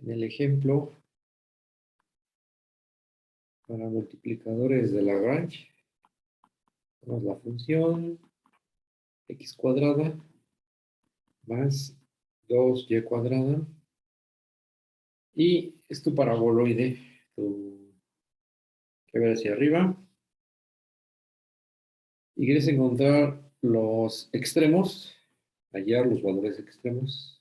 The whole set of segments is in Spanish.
En el ejemplo, para multiplicadores de Lagrange, tenemos la función x cuadrada más 2y cuadrada. Y es tu paraboloide, que ver hacia arriba. Y quieres encontrar los extremos, hallar los valores extremos.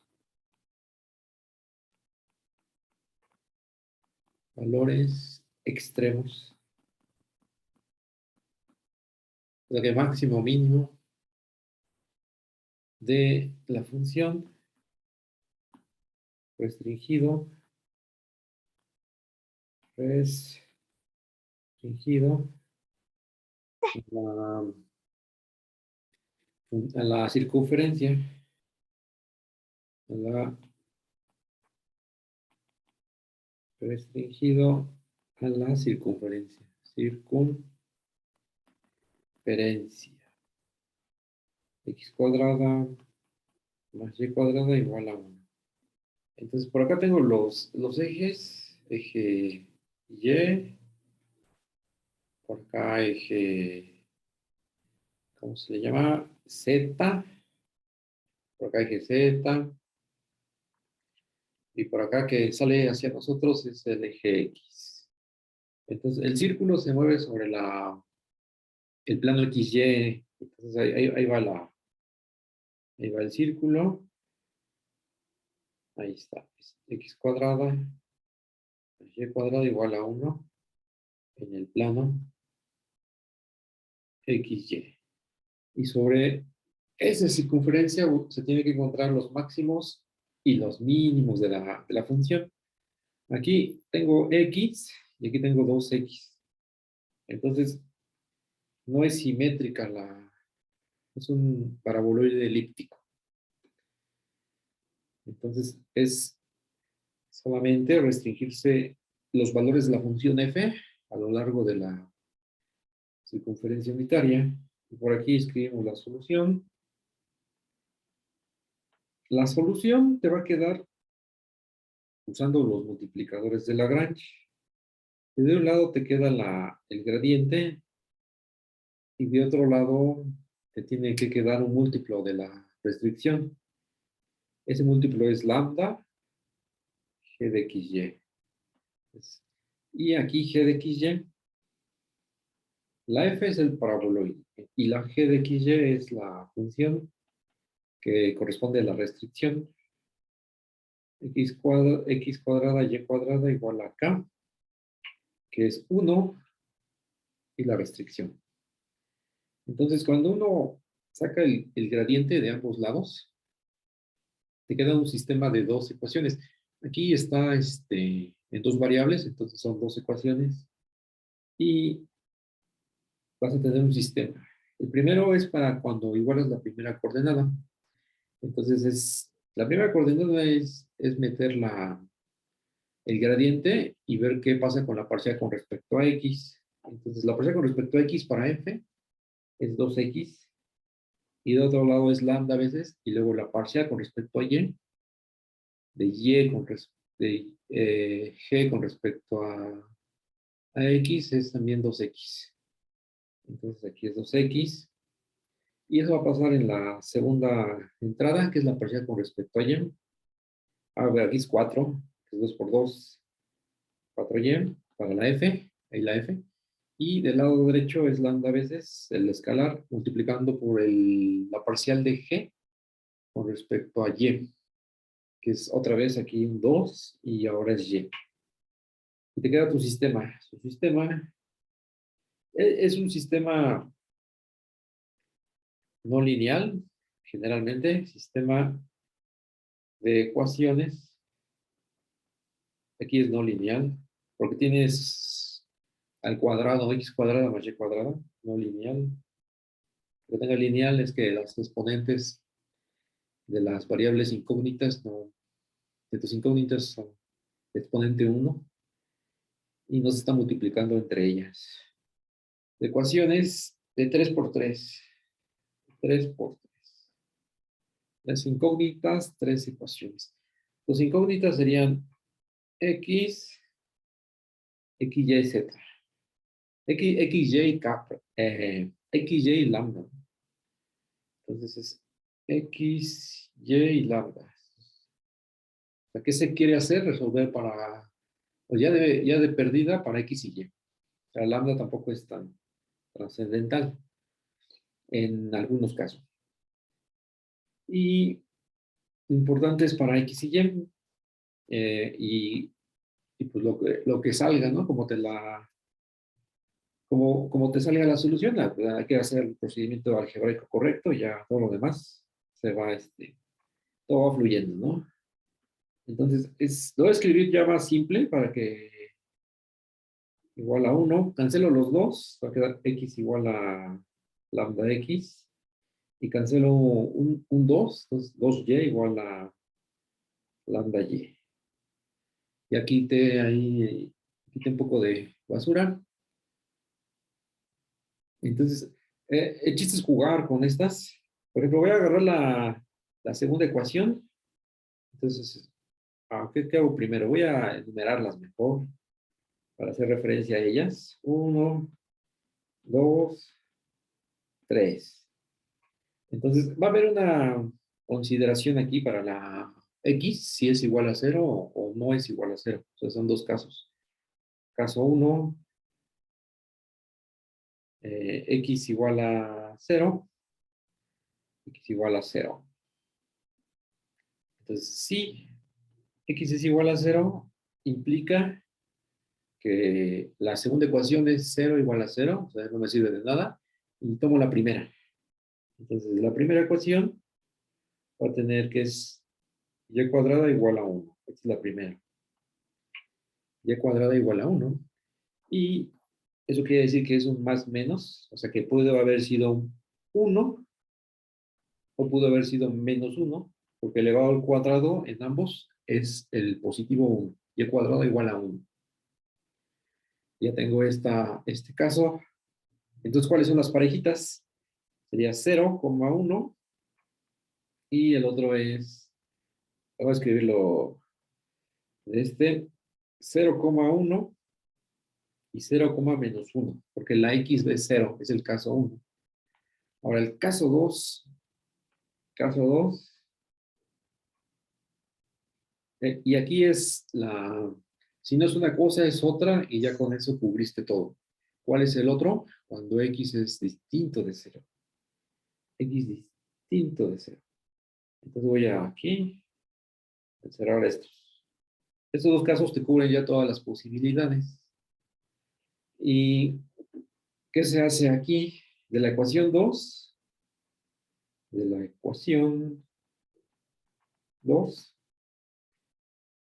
Valores extremos. Lo que máximo mínimo de la función restringido a la circunferencia, a la restringido a la circunferencia, x cuadrada más y cuadrada igual a 1. Entonces, por acá tengo los ejes, eje Y, por acá eje, ¿cómo se le llama? Z, por acá eje Z, y por acá que sale hacia nosotros es el eje X. Entonces, el círculo se mueve sobre el plano XY, entonces ahí va el círculo, ahí está, es x cuadrada, y cuadrada igual a 1 en el plano XY. Y sobre esa circunferencia se tiene que encontrar los máximos y los mínimos de la función. Aquí tengo X y aquí tengo 2X. Entonces, no es simétrica es un paraboloide elíptico. Entonces, es solamente restringirse los valores de la función f a lo largo de la circunferencia unitaria. Y por aquí escribimos la solución. La solución te va a quedar usando los multiplicadores de Lagrange. Y de un lado te queda el gradiente y de otro lado te tiene que quedar un múltiplo de la restricción. Ese múltiplo es lambda g de xy. Y aquí g de xy, la f es el paraboloide y la g de xy es la función que corresponde a la restricción. X cuadrada y cuadrada igual a k, que es 1, y la restricción. Entonces, cuando uno saca el gradiente de ambos lados, te queda un sistema de dos ecuaciones. Aquí está en dos variables, entonces son dos ecuaciones. Y vas a tener un sistema. El primero es para cuando igualas la primera coordenada. Entonces, la primera coordenada es meter el gradiente y ver qué pasa con la parcial con respecto a x. Entonces, la parcial con respecto a x para f es 2x. Y de otro lado es lambda a veces. Y luego la parcial con respecto a y, g con respecto a x es también 2x. Entonces, aquí es 2x. Y eso va a pasar en la segunda entrada, que es la parcial con respecto a y. A ver, aquí es 4, que es 2 por 2, 4y, para la f, ahí la f. Y del lado derecho es lambda a veces, el escalar, multiplicando por la parcial de g con respecto a y, que es otra vez aquí un 2 y ahora es y. Y te queda tu sistema. Su sistema es un sistema no lineal, generalmente, sistema de ecuaciones. Aquí es no lineal, porque tienes al cuadrado, x cuadrada más y cuadrada, no lineal. Lo que tenga lineal es que las exponentes de las variables incógnitas, de tus incógnitas son exponente 1 y no se está multiplicando entre ellas. De ecuaciones de 3 por 3. 3 por 3. Las incógnitas, 3 ecuaciones. Las incógnitas serían X, X, Y, Z. X, Y, X, Y y lambda. Entonces es X, Y y lambda. O sea, ¿qué se quiere hacer? Resolver para, o ya de perdida para X y Y. O sea, lambda tampoco es tan trascendental en algunos casos. Y lo importante es para X y Y. Y pues lo que salga, ¿no? Como te salga la solución, hay que hacer el procedimiento algebraico correcto, ya todo lo demás se va, todo va fluyendo, ¿no? Entonces, lo voy a escribir ya más simple para que igual a 1, cancelo los dos, va a quedar x igual a lambda x, y cancelo un 2, entonces 2y igual a lambda y. Ya quité un poco de basura. Entonces, el chiste es jugar con estas. Por ejemplo, voy a agarrar la segunda ecuación. Entonces, ¿qué hago primero? Voy a enumerarlas mejor para hacer referencia a ellas. 1, 2, 3. Entonces, va a haber una consideración aquí para la x, si es igual a 0 o no es igual a 0. O sea, son dos casos. Caso 1, x igual a 0, x igual a 0. Entonces, si x es igual a 0, implica que la segunda ecuación es 0 igual a 0, o sea, no me sirve de nada, y tomo la primera. Entonces, la primera ecuación va a tener que es y cuadrada igual a 1. Esta es la primera. Y cuadrada igual a 1. Y eso quiere decir que es un más menos, o sea que pudo haber sido un 1 o pudo haber sido menos 1, porque elevado al cuadrado en ambos es el positivo 1. Y cuadrada igual a 1. Ya tengo este caso. Entonces, ¿cuáles son las parejitas? Sería 0,1 y el otro es, voy a escribirlo de 0,1 y 0, menos 1, porque la x es 0, es el caso 1. Ahora el caso 2, y aquí es si no es una cosa es otra y ya con eso cubriste todo. ¿Cuál es el otro? Cuando x es distinto de 0. X distinto de 0. Entonces voy aquí a cerrar estos. Estos dos casos te cubren ya todas las posibilidades. ¿Y qué se hace aquí? De la ecuación 2,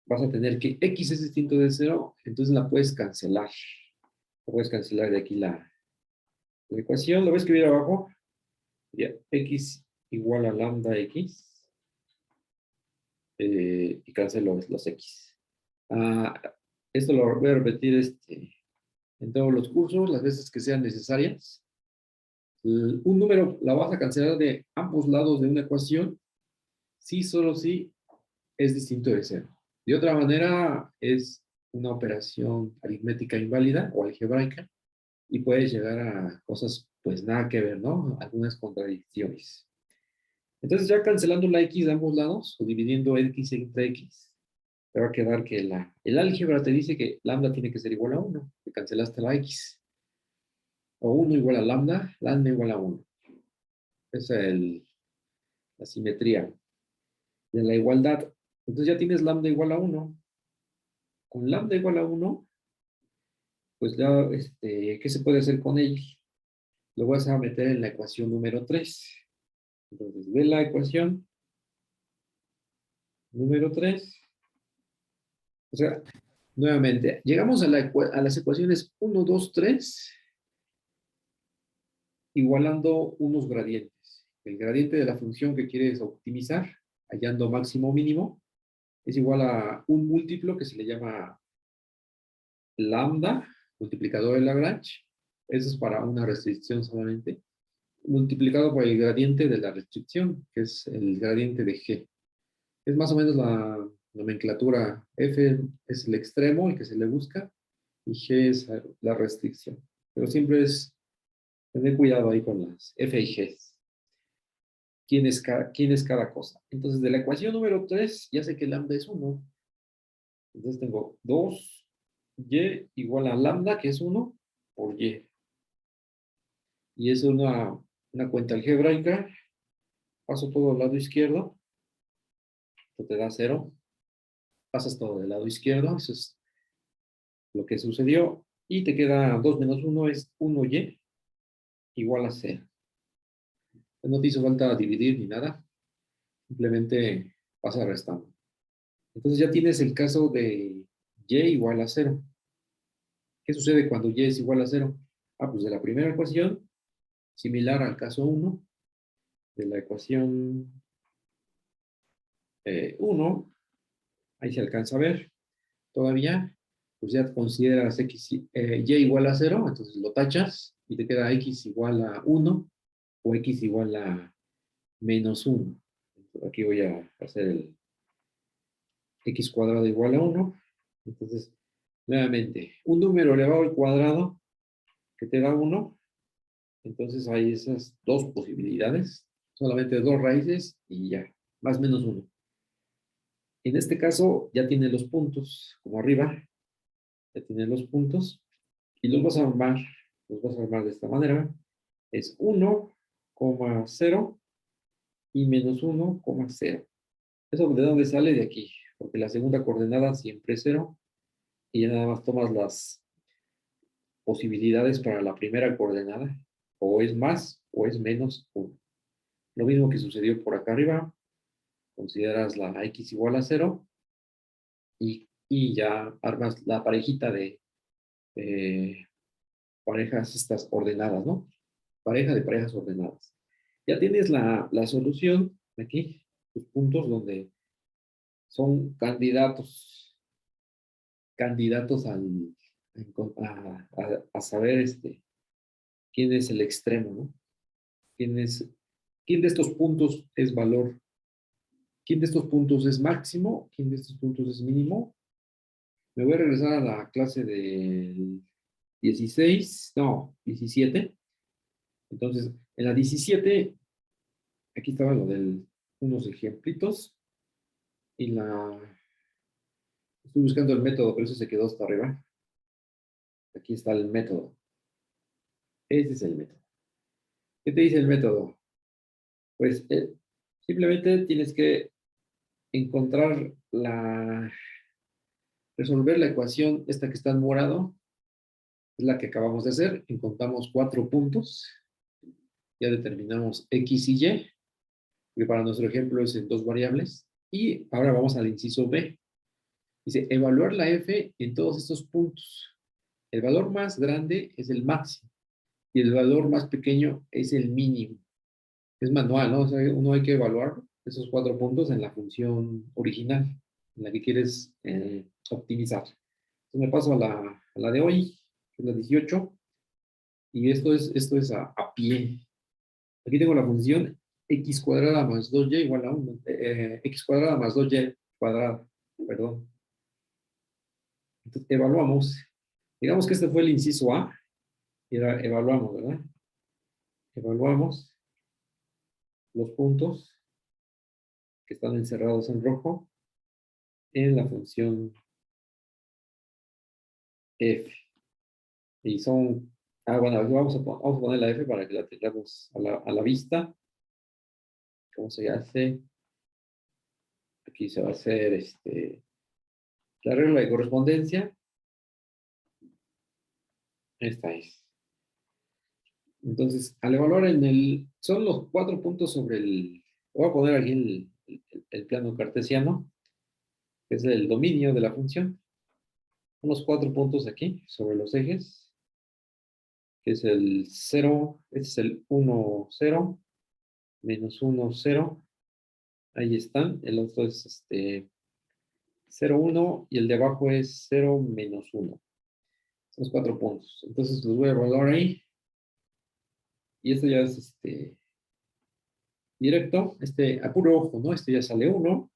vas a tener que x es distinto de 0, entonces la puedes cancelar. La puedes cancelar de aquí la ecuación, lo voy a escribir abajo. Sería x igual a lambda x, y cancelo los x. Esto lo voy a repetir en todos los cursos, las veces que sean necesarias. Un número la vas a cancelar de ambos lados de una ecuación, si solo si es distinto de 0. De otra manera, es una operación aritmética inválida o algebraica y puedes llegar a cosas, pues nada que ver, ¿no? Algunas contradicciones. Entonces, ya cancelando la x de ambos lados o dividiendo x entre x, te va a quedar que el álgebra te dice que lambda tiene que ser igual a 1, que cancelaste la x. O 1 igual a lambda igual a 1. Esa es la simetría de la igualdad. Entonces ya tienes lambda igual a 1. Con lambda igual a 1, pues ya, ¿qué se puede hacer con él? Lo vas a meter en la ecuación número 3. Entonces, ve la ecuación número 3. O sea, nuevamente, llegamos a las ecuaciones 1, 2, 3, igualando unos gradientes. El gradiente de la función que quieres optimizar, hallando máximo o mínimo, es igual a un múltiplo que se le llama lambda, multiplicador de Lagrange. Eso es para una restricción solamente. Multiplicado por el gradiente de la restricción, que es el gradiente de G. Es más o menos la nomenclatura F es el extremo, el que se le busca, y G es la restricción. Pero siempre es tener cuidado ahí con las F y G. ¿Quién es cada cosa? Entonces, de la ecuación número 3, ya sé que lambda es 1. Entonces tengo 2y igual a lambda, que es 1, por y. Y es una cuenta algebraica. Paso todo al lado izquierdo. Esto te da 0. Pasas todo del lado izquierdo. Eso es lo que sucedió. Y te queda 2 menos 1 es 1y igual a 0. No te hizo falta dividir ni nada. Simplemente pasa restando. Entonces ya tienes el caso de y igual a 0. ¿Qué sucede cuando y es igual a 0? Pues de la primera ecuación, similar al caso 1, de la ecuación 1, ahí se alcanza a ver todavía, pues ya consideras y igual a 0, entonces lo tachas y te queda x igual a 1 o x igual a menos 1. Entonces, aquí voy a hacer el x cuadrado igual a 1. Entonces, nuevamente, un número elevado al cuadrado que te da 1. Entonces hay esas dos posibilidades, solamente dos raíces y ya, más o menos 1. En este caso ya tiene los puntos, como arriba, ya tiene los puntos y los vas a armar de esta manera. Es 1,0 y menos 1,0. ¿Eso de dónde sale? De aquí, porque la segunda coordenada siempre es 0 y ya nada más tomas las posibilidades para la primera coordenada, o es más o es menos 1. Lo mismo que sucedió por acá arriba, consideras la x igual a 0 y ya armas la parejita de parejas estas ordenadas, ¿no? Pareja de parejas ordenadas. Ya tienes la solución aquí, tus puntos donde son candidatos a saber quién es el extremo, ¿no? ¿Quién de estos puntos es valor? ¿Quién de estos puntos es máximo? ¿Quién de estos puntos es mínimo? Me voy a regresar a la clase del 17. Entonces, en la 17, aquí estaba unos ejemplitos. Y estoy buscando el método, pero eso se quedó hasta arriba. Aquí está el método. Ese es el método. ¿Qué te dice el método? Pues simplemente tienes que encontrar resolver la ecuación, esta que está en morado, es la que acabamos de hacer. Encontramos 4 puntos. Ya determinamos x y y, que para nuestro ejemplo es en 2 variables. Y ahora vamos al inciso B. Dice, evaluar la f en todos estos puntos. El valor más grande es el máximo y el valor más pequeño es el mínimo. Es manual, ¿no? O sea, uno hay que evaluar esos 4 puntos en la función original, en la que quieres optimizar. Entonces me paso a la de hoy, que es la 18, y esto es a pie. Aquí tengo la función x cuadrada más 2y igual a 1. X cuadrada más 2y cuadrada, perdón. Entonces, evaluamos. Digamos que este fue el inciso A, y ahora evaluamos, ¿verdad? Evaluamos los puntos que están encerrados en rojo en la función f. Y son, bueno, vamos a poner la f para que la tengamos a la vista. ¿Cómo se hace? Aquí se va a hacer la regla de correspondencia. Esta es. Entonces, al evaluar son los 4 puntos sobre voy a poner aquí el plano cartesiano, que es el dominio de la función. Son los 4 puntos aquí sobre los ejes, que es el 0, este es el 1, 0, menos 1, 0. Ahí están. El otro es 0, 1 y el de abajo es 0, menos 1. Son los 4 puntos. Entonces los voy a evaluar ahí. Y esto ya es directo. A puro ojo, ¿no? Este ya sale 1.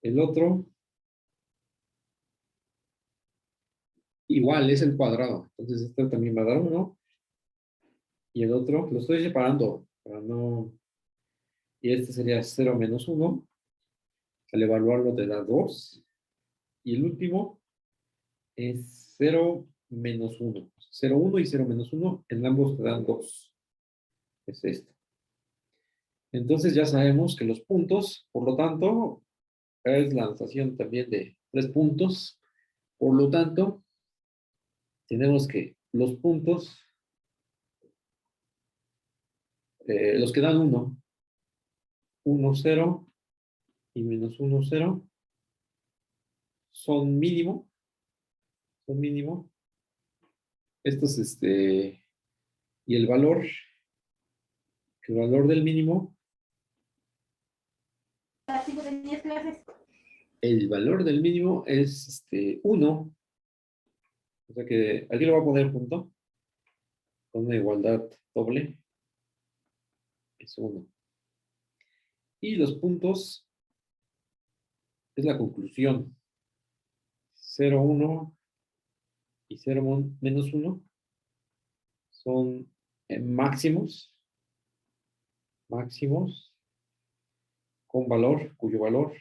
El otro, igual, es el cuadrado. Entonces, este también va a dar 1. Y el otro, lo estoy separando para no... Y este sería 0 menos 1. Al evaluarlo te da 2. Y el último es 0 menos 1. 0, 1 y 0 menos 1. En ambos te dan 2. Es esto. Entonces ya sabemos que los puntos, por lo tanto, es la notación también de 3 puntos. Por lo tanto, tenemos que los puntos, los que dan 1, 1, 0 y menos 1, 0, son mínimo. Son mínimo. Estos, y el valor del mínimo, el valor del mínimo es 1. O sea que aquí lo voy a poner junto con una igualdad doble. Es 1. Y los puntos es la conclusión. 0, 1 y 0 menos 1 son máximos. Máximos con valor, cuyo valor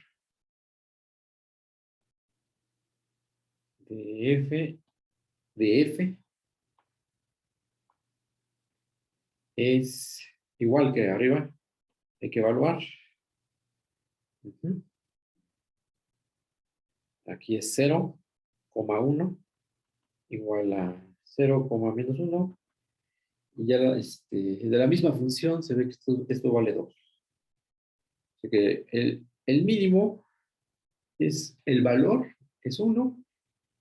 de f es igual que arriba. Hay que evaluar. Aquí es 0,1 igual a 0, menos 1. Y ya de la misma función se ve que esto vale 2. Así que el mínimo es el valor, es 1,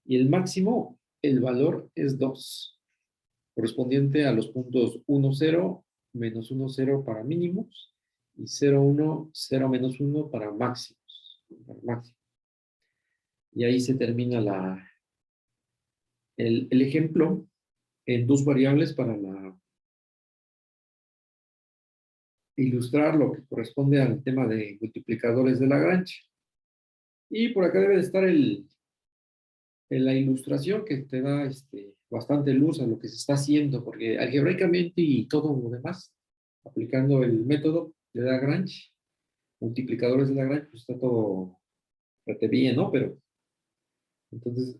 y el máximo, el valor es 2, correspondiente a los puntos 1, 0, menos 1, 0 para mínimos, y 0, 1, 0 menos 1 para máximos. Y ahí se termina el ejemplo en dos variables para ilustrar lo que corresponde al tema de multiplicadores de Lagrange. Y por acá debe de estar en la ilustración que te da bastante luz a lo que se está haciendo, porque algebraicamente y todo lo demás, aplicando el método de Lagrange, multiplicadores de Lagrange, pues está todo bien, ¿no? Pero entonces,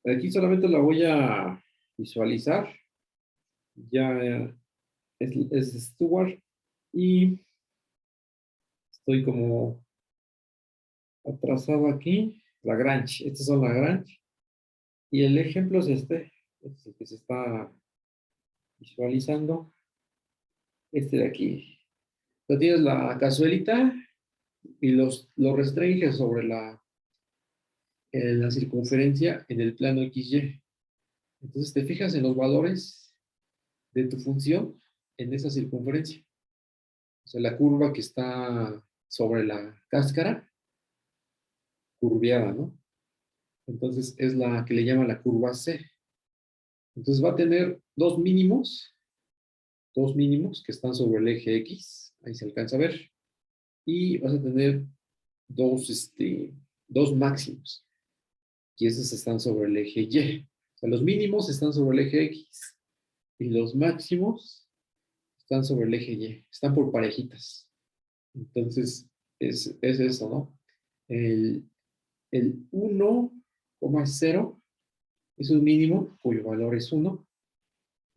aquí solamente la voy a visualizar. Ya es Stewart y estoy como atrasado aquí. Lagrange, estos son Lagrange. Y el ejemplo es este es el que se está visualizando. Este de aquí. Tú tienes la cazuelita y lo restringes sobre la circunferencia en el plano XY. Entonces te fijas en los valores de tu función en esa circunferencia. O sea, la curva que está sobre la cáscara, curviada, ¿no? Entonces es la que le llama la curva C. Entonces va a tener dos mínimos que están sobre el eje X, ahí se alcanza a ver, y vas a tener dos máximos, y esos están sobre el eje Y. O sea, los mínimos están sobre el eje X, y los máximos están sobre el eje Y, están por parejitas. Entonces, es eso, ¿no? El 1,0 es un mínimo cuyo valor es 1,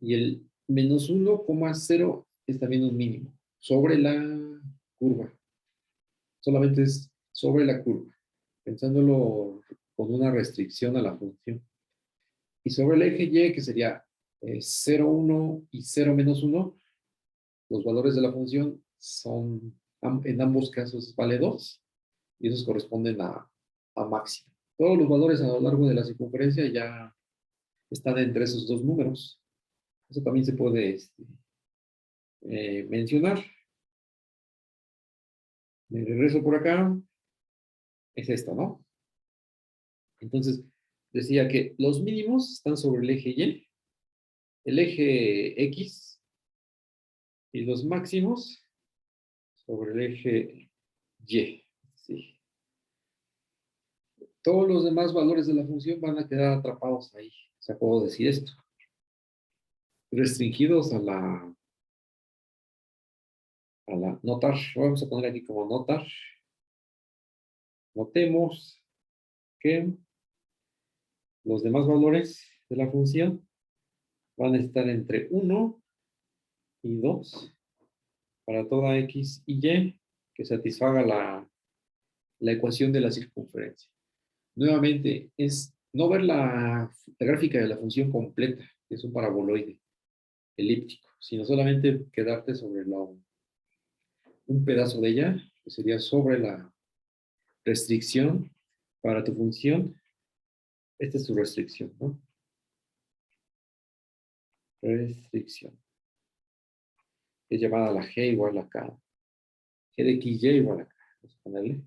y el menos 1,0 es también un mínimo sobre la curva. Solamente es sobre la curva, pensándolo con una restricción a la función. Y sobre el eje Y, que sería 0, 1 y 0 menos 1, los valores de la función son, en ambos casos, vale 2, y esos corresponden a máximo. Todos los valores a lo largo de la circunferencia ya están entre esos dos números. Eso también se puede mencionar. Me regreso por acá. Es esto, ¿no? Entonces, decía que los mínimos están sobre el eje Y, el eje X, y los máximos sobre el eje Y. Sí. todos los demás valores de la función van a quedar atrapados ahí. O sea, puedo decir esto. Restringidos a la notar. Vamos a poner aquí como notar. Notemos que los demás valores de la función van a estar entre 1 y 2 para toda x y y que satisfaga la ecuación de la circunferencia. Nuevamente, es no ver la gráfica de la función completa, que es un paraboloide elíptico, sino solamente quedarte sobre un pedazo de ella, que sería sobre la restricción para tu función. Esta es tu restricción, ¿no? Restricción. Es llamada la g igual a k. G de xy igual a k. Vamos a ponerle.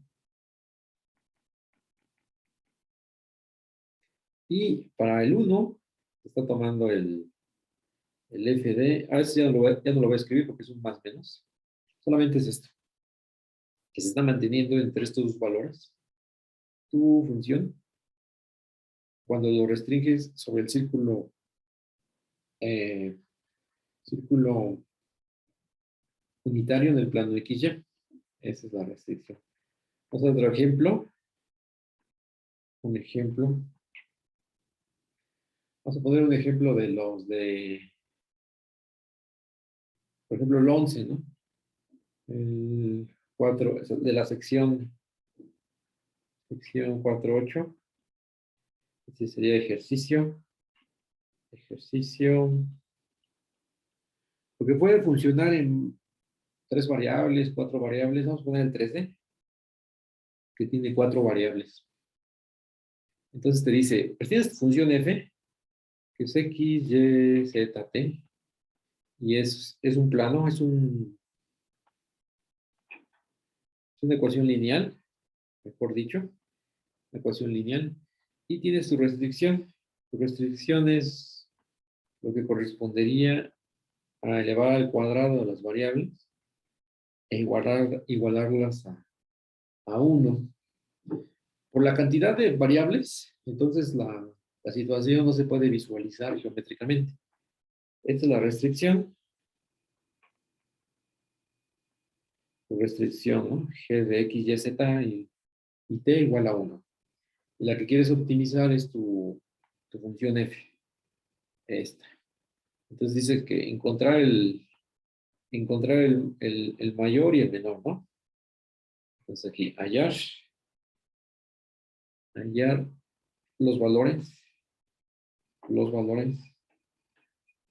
Y para el 1, está tomando el fd. A veces ya no lo voy a escribir porque es un más menos. Solamente es esto. Que se está manteniendo entre estos dos valores. Tu función, cuando lo restringes sobre el círculo unitario del plano XY. Esa es la restricción. Vamos a otro ejemplo. Un ejemplo. Vamos a poner un ejemplo de por ejemplo, el 11, ¿no? El 4, de la sección 4.8. Este sería ejercicio. Ejercicio. Porque puede funcionar en 3 variables, 4 variables. Vamos a poner el 3D, que tiene 4 variables. Entonces te dice, pues tienes tu función f, que es x, y, z, t, y es un plano, es una ecuación lineal, mejor dicho, una ecuación lineal, y tienes tu restricción. Tu restricción es lo que correspondería a elevar al cuadrado las variables e igualarlas a 1. Por la cantidad de variables, entonces la situación no se puede visualizar geométricamente. Esta es la restricción. Restricción, ¿no? G de x, y, z y t igual a 1. Y la que quieres optimizar es tu función f. Esta. Entonces dice que encontrar el mayor y el menor, ¿no? Entonces aquí, hallar los valores,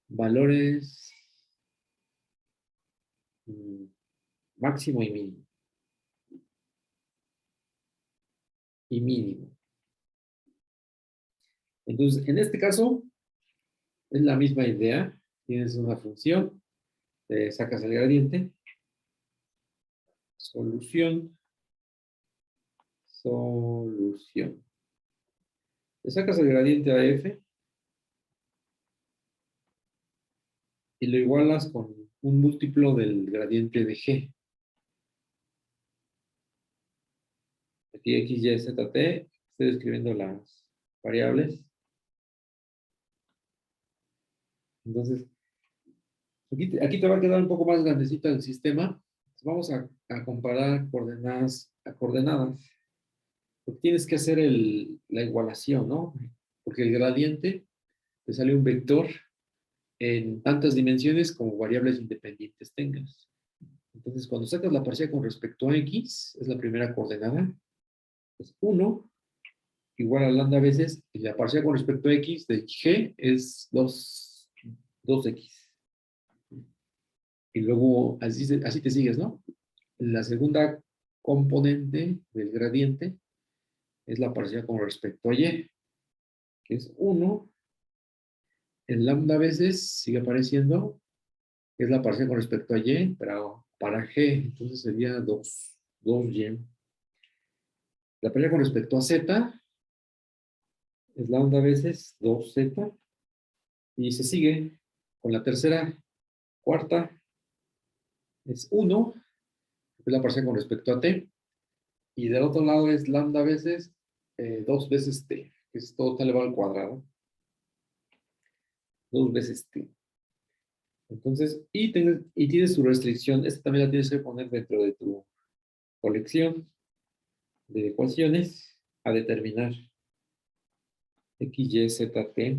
valores máximo y mínimo. Y mínimo. Entonces, en este caso, es la misma idea. Tienes una función, te sacas el gradiente, solución. Le sacas el gradiente a f y lo igualas con un múltiplo del gradiente de g. Aquí x, y, z, t. Estoy escribiendo las variables. Entonces, aquí te va a quedar un poco más grandecito el sistema. Vamos a comparar coordenadas a coordenadas. Porque tienes que hacer la igualación, ¿no? Porque el gradiente te sale un vector en tantas dimensiones como variables independientes tengas. Entonces, cuando sacas la parcial con respecto a x, es la primera coordenada, es 1, igual a lambda veces, y la parcial con respecto a x de g es 2x. Y luego así te sigues, ¿no? La segunda componente del gradiente es la parcial con respecto a y, que es 1. En lambda veces sigue apareciendo, que es la parcial con respecto a y, pero para g, entonces sería 2y. La parcial con respecto a z es lambda veces 2z, y se sigue con la tercera, cuarta, es 1, que es la parcial con respecto a t, y del otro lado es lambda veces 2 veces t, que es todo t elevado al cuadrado. 2 veces t. Entonces, y tienes tu restricción. Esta también la tienes que poner dentro de tu colección de ecuaciones a determinar x, y, z, t.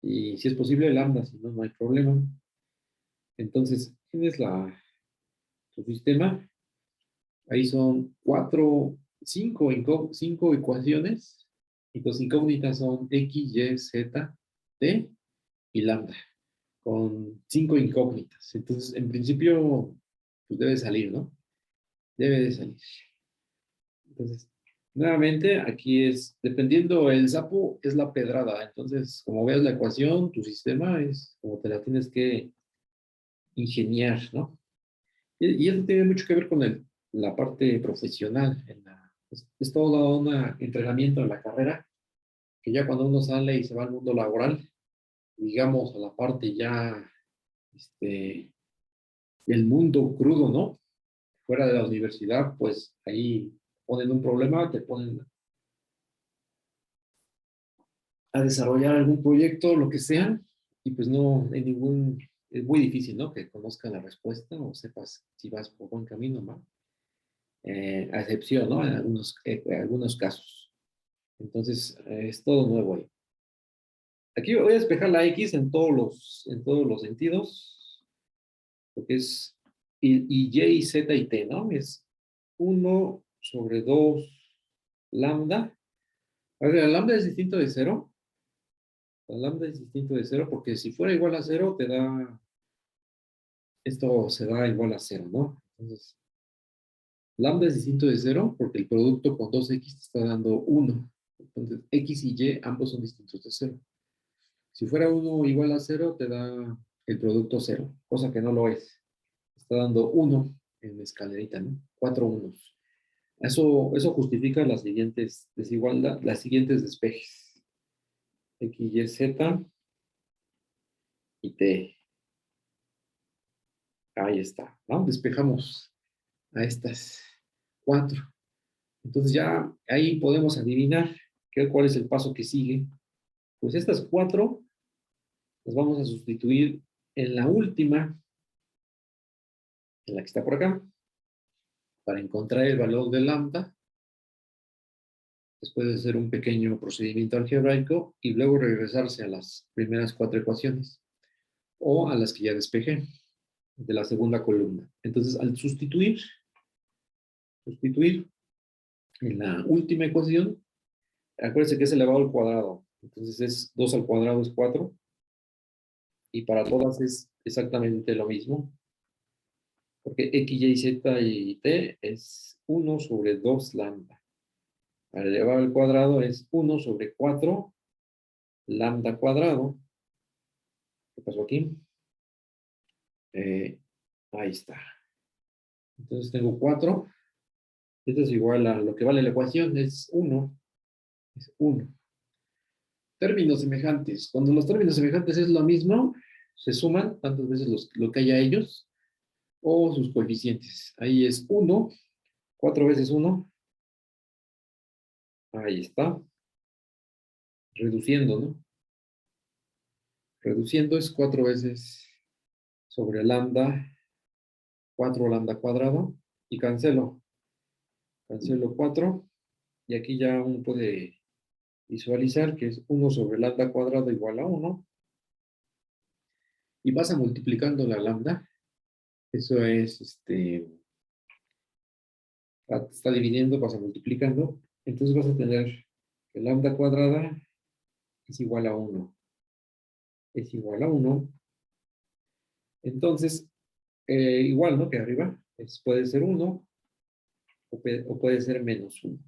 Y si es posible, lambda, si no, no hay problema. Entonces, tienes tu sistema. Ahí son 5 ecuaciones. Y tus incógnitas son x, y, z, t y lambda, con 5 incógnitas. Entonces, en principio, pues debe salir, ¿no? Debe de salir. Entonces, nuevamente, aquí es, dependiendo el sapo, es la pedrada. Entonces, como veas la ecuación, tu sistema es como te la tienes que ingeniar, ¿no? Y eso tiene mucho que ver con la parte profesional. Es todo un entrenamiento en la carrera, que ya cuando uno sale y se va al mundo laboral, digamos, a la parte ya del mundo crudo, ¿no? Fuera de la universidad, pues ahí ponen un problema, te ponen a desarrollar algún proyecto, lo que sea, y pues no hay es muy difícil, ¿no? Que conozcan la respuesta o sepas si vas por buen camino, ¿no? A excepción, ¿no? En algunos casos. Entonces, es todo nuevo ahí. Aquí voy a despejar la X en todos los sentidos, porque es y Z y T, ¿no? Es 1 sobre 2 lambda. A ver, la lambda es distinto de 0. La lambda es distinto de 0 porque si fuera igual a 0, esto se da igual a 0, ¿no? Entonces, lambda es distinto de 0 porque el producto con 2x te está dando 1. Entonces, x y y ambos son distintos de 0. Si fuera 1 igual a 0, te da el producto 0, cosa que no lo es. Está dando 1 en la escalerita, ¿no? 4 unos. Eso justifica las siguientes desigualdades, las siguientes despejes. X, Y, Z y T. Ahí está, ¿no? Despejamos a estas 4. Entonces ya ahí podemos adivinar cuál es el paso que sigue. Pues estas 4 las vamos a sustituir en la última, en la que está por acá, para encontrar el valor de lambda. Después de hacer un pequeño procedimiento algebraico y luego regresarse a las primeras 4 ecuaciones o a las que ya despejé de la segunda columna. Entonces, al sustituir en la última ecuación, acuérdense que es elevado al cuadrado. Entonces, 2 al cuadrado es 4. Y para todas es exactamente lo mismo. Porque x, y, z y t es 1 sobre 2 lambda. Al elevado al cuadrado es 1 sobre 4 lambda cuadrado. ¿Qué pasó aquí? Ahí está. Entonces tengo 4. Esto es igual a lo que vale la ecuación, es 1. Es 1. Términos semejantes. Cuando los términos semejantes es lo mismo, se suman tantas veces lo que haya ellos o sus coeficientes. Ahí es 1. 4 veces 1. Ahí está. Reduciendo, ¿no? Reduciendo es 4 veces sobre lambda, 4 lambda cuadrado, y cancelo. Cancelo 4, y aquí ya uno puede visualizar que es 1 sobre lambda cuadrado igual a 1, y vas a multiplicando la lambda. Eso es, está dividiendo, vas a multiplicando, entonces vas a tener que lambda cuadrada es igual a 1. Es igual a 1. Entonces, igual, ¿no? Que arriba, puede ser 1 o puede ser menos 1.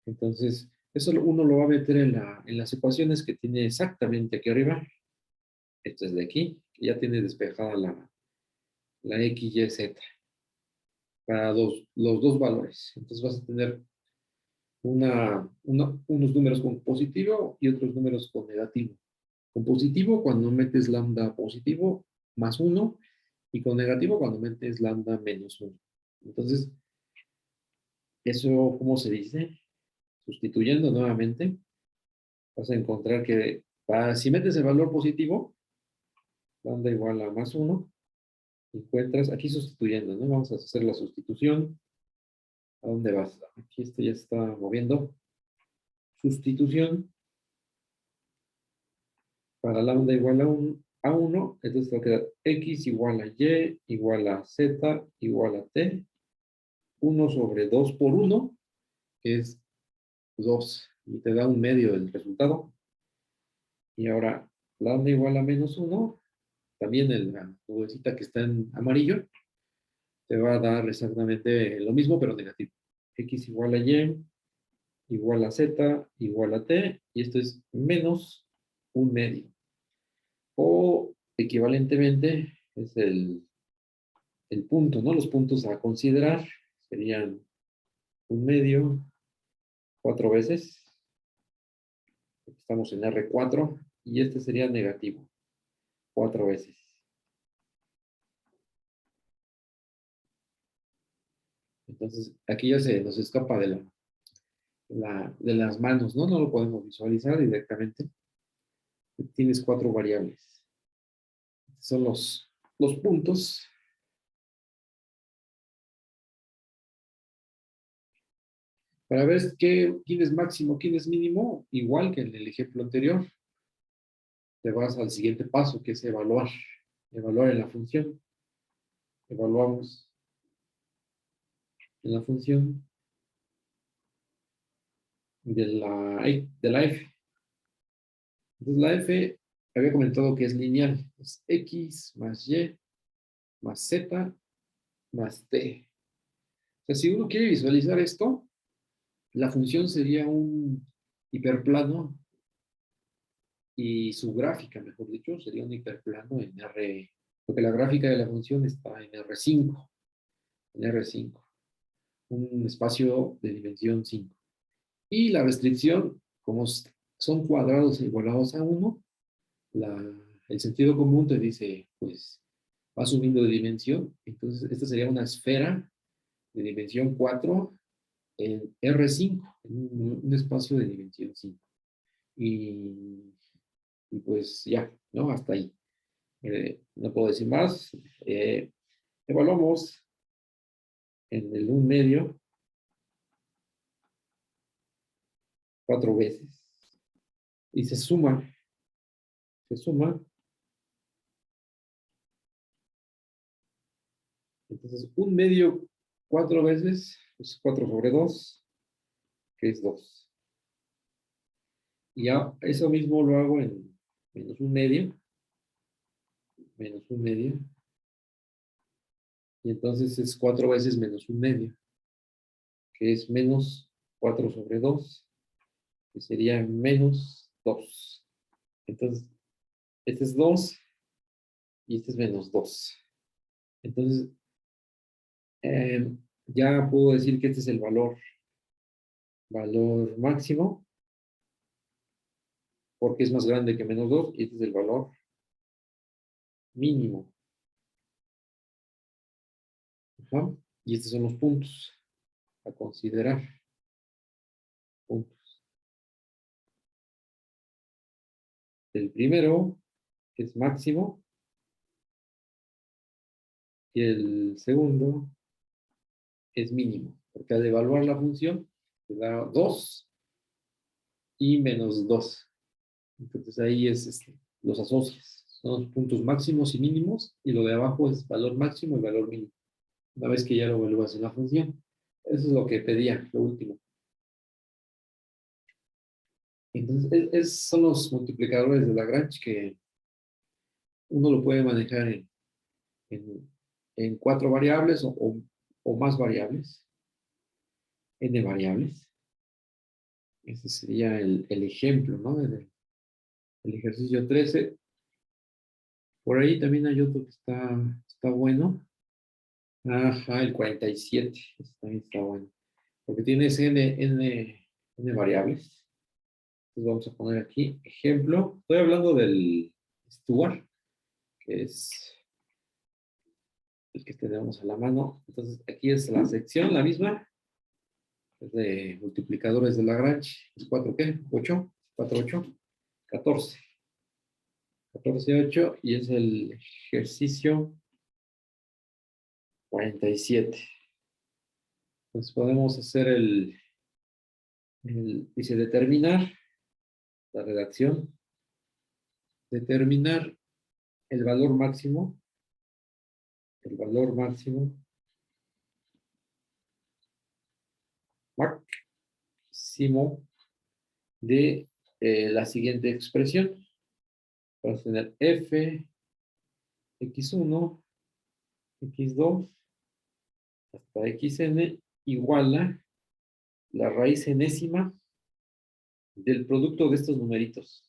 Entonces, eso uno lo va a meter en las ecuaciones que tiene exactamente aquí arriba. Esto es de aquí, que ya tiene despejada la x, y, z para los dos valores. Entonces vas a tener unos números con positivo y otros números con negativo. Con positivo cuando metes lambda positivo más 1 y con negativo cuando metes lambda menos 1. Entonces, ¿eso cómo se dice? sustituyendo nuevamente, vas a encontrar que si metes el valor positivo, lambda igual a más 1, encuentras aquí sustituyendo, ¿no? Vamos a hacer la sustitución. ¿A dónde vas? Aquí esto ya está moviendo. Sustitución para lambda igual a 1, entonces va a quedar x igual a y igual a z igual a t, 1 sobre 2 por 1, que es 2, y te da un medio del resultado. Y ahora lambda igual a menos 1, también en la nubecita que está en amarillo, te va a dar exactamente lo mismo, pero negativo. X igual a y, igual a z, igual a t, y esto es menos un medio. O equivalentemente es el punto, ¿no? Los puntos a considerar serían un medio, 4 veces. Estamos en R4, y este sería negativo, 4 veces. Entonces, aquí ya se nos escapa de las manos, ¿no? No lo podemos visualizar directamente. Tienes 4 variables. Estos son los puntos. Para ver quién es máximo, quién es mínimo, igual que en el ejemplo anterior, te vas al siguiente paso, que es evaluar. Evaluar en la función. Evaluamos en la función de la f. Entonces la f había comentado que es lineal. Es x más y más z más t. O sea, si uno quiere visualizar esto, la función sería un hiperplano y su gráfica, mejor dicho, sería un hiperplano en R, porque la gráfica de la función está en R5, un espacio de dimensión 5. Y la restricción, como son cuadrados igualados a 1, el sentido común te dice, pues, va subiendo de dimensión. Entonces, esta sería una esfera de dimensión 4 en R5, en un espacio de dimensión 5. Y pues ya, ¿no? Hasta ahí. No puedo decir más. Evaluamos en el 1 medio 4 veces. Y se suma. Entonces, 1 medio 4 veces, pues 4 sobre 2, que es 2. Y ya eso mismo lo hago en menos 1 medio, y entonces es 4 veces menos 1 medio, que es menos 4 sobre 2, que sería menos 2. Entonces, este es 2 y este es menos 2. Entonces, ya puedo decir que este es el valor máximo, porque es más grande que menos 2, y este es el valor mínimo. Ajá. Y estos son los puntos a considerar. Puntos. El primero es máximo, y el segundo es mínimo, porque al evaluar la función te da 2 y menos 2. Entonces ahí los asocias. Son los puntos máximos y mínimos, y lo de abajo es valor máximo y valor mínimo. Una vez que ya lo evalúas en la función. Eso es lo que pedía, lo último. Entonces, son los multiplicadores de Lagrange, que uno lo puede manejar en 4 variables o más variables, n variables. Ese sería el ejemplo, ¿no? El ejercicio 13. Por ahí también hay otro que está bueno. Ajá, el 47. Ese también está bueno. Porque tienes n variables. Entonces vamos a poner aquí ejemplo. Estoy hablando del Stewart, que es el que tenemos a la mano. Entonces aquí es la sección, la misma. Es de multiplicadores de Lagrange. ¿Es 4 qué? 8. 4, 8. 14. 14, 8. Y es el ejercicio 47. Entonces podemos hacer dice determinar la redacción. Determinar el valor máximo. El valor máximo. Máximo de la siguiente expresión. Vamos a tener f x1, x2, hasta xn igual a la raíz enésima del producto de estos numeritos.